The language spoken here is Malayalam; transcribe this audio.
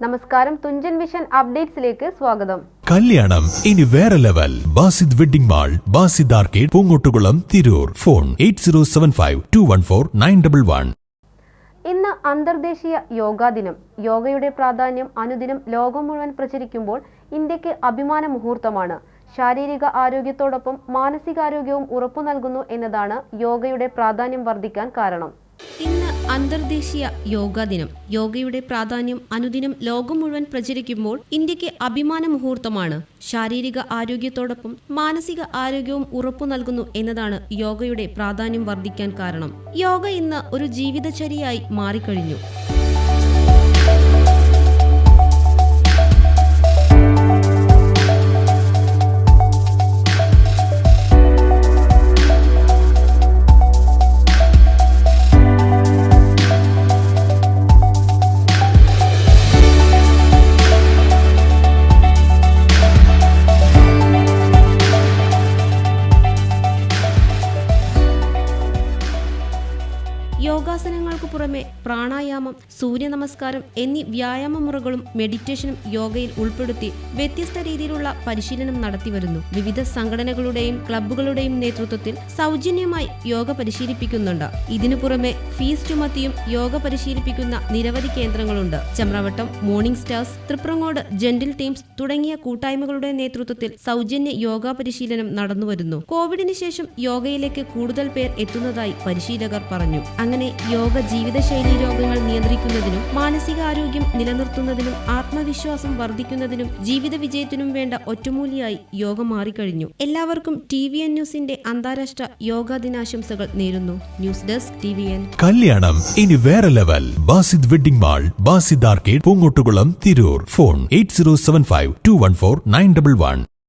നമസ്കാരം, തുഞ്ചൻ വിഷൻ അപ്ഡേറ്റ്സിലേക്ക് സ്വാഗതം. കല്യാണം ഇനി വേറെ level. Basid wedding mall, Basid arcade, Poongottukulam, Tirur. Phone 8075214911. ഇന്ന് അന്തർദേശീയ യോഗാ ദിനം. യോഗയുടെ പ്രാധാന്യം അനുദിനം ലോകം മുഴുവൻ പ്രചരിക്കുമ്പോൾ ഇന്ത്യക്ക് അഭിമാന മുഹൂർത്തമാണ്. ശാരീരിക ആരോഗ്യത്തോടൊപ്പം മാനസികാരോഗ്യവും ഉറപ്പു നൽകുന്നു എന്നതാണ് യോഗയുടെ പ്രാധാന്യം വർദ്ധിക്കാൻ കാരണം. ഇന്ന് അന്തർദേശീയ യോഗാ ദിനം. യോഗയുടെ പ്രാധാന്യം അനുദിനം ലോകം മുഴുവൻ പ്രചരിക്കുമ്പോൾ ഇന്ത്യക്ക് അഭിമാന മുഹൂർത്തമാണ്. ശാരീരിക ആരോഗ്യത്തോടൊപ്പം മാനസിക ആരോഗ്യവും ഉറപ്പു നൽകുന്നു എന്നതാണ് യോഗയുടെ പ്രാധാന്യം വർദ്ധിക്കാൻ കാരണം. യോഗ ഇന്ന് ഒരു ജീവിതചര്യയായി മാറിക്കഴിഞ്ഞു. യോഗാസനങ്ങൾക്ക് പുറമെ പ്രാണായാമം, സൂര്യനമസ്കാരം എന്നീ വ്യായാമ മുറകളും മെഡിറ്റേഷനും യോഗയിൽ ഉൾപ്പെടുത്തി വ്യത്യസ്ത രീതിയിലുള്ള പരിശീലനം നടത്തിവരുന്നു. വിവിധ സംഘടനകളുടെയും ക്ലബ്ബുകളുടെയും നേതൃത്വത്തിൽ സൗജന്യമായി യോഗ പരിശീലിപ്പിക്കുന്നുണ്ട്. ഇതിനു പുറമെ ഫീസ് ചുമത്തിയും യോഗ പരിശീലിപ്പിക്കുന്ന നിരവധി കേന്ദ്രങ്ങളുണ്ട്. Chamravattam, morning stars, Triprangode gentle teams തുടങ്ങിയ കൂട്ടായ്മകളുടെ നേതൃത്വത്തിൽ സൗജന്യ യോഗ പരിശീലനം നടന്നുവരുന്നു. കോവിഡിന് ശേഷം യോഗയിലേക്ക് കൂടുതൽ പേർ എത്തുന്നതായി പരിശീലകർ പറഞ്ഞു. അങ്ങനെ യോഗ ജീവിതശൈലി രോഗങ്ങൾ നിയന്ത്രിക്കുന്നതിനും മാനസികാരോഗ്യം നിലനിർത്തുന്നതിനും ആത്മവിശ്വാസം വർദ്ധിക്കുന്നതിനും ജീവിത വിജയത്തിനും വേണ്ട ഒറ്റമൂലിയായി യോഗ മാറിക്കഴിഞ്ഞു. എല്ലാവർക്കും TVN ന്യൂസിന്റെ അന്താരാഷ്ട്ര യോഗാ ദിനാശംസകൾ നേരുന്നു. News desk TVN. കല്യാണം ഇനി വേറെ level. Basid wedding mall, Basid arcade, Poongottukulam, Tirur. Phone 8075214911.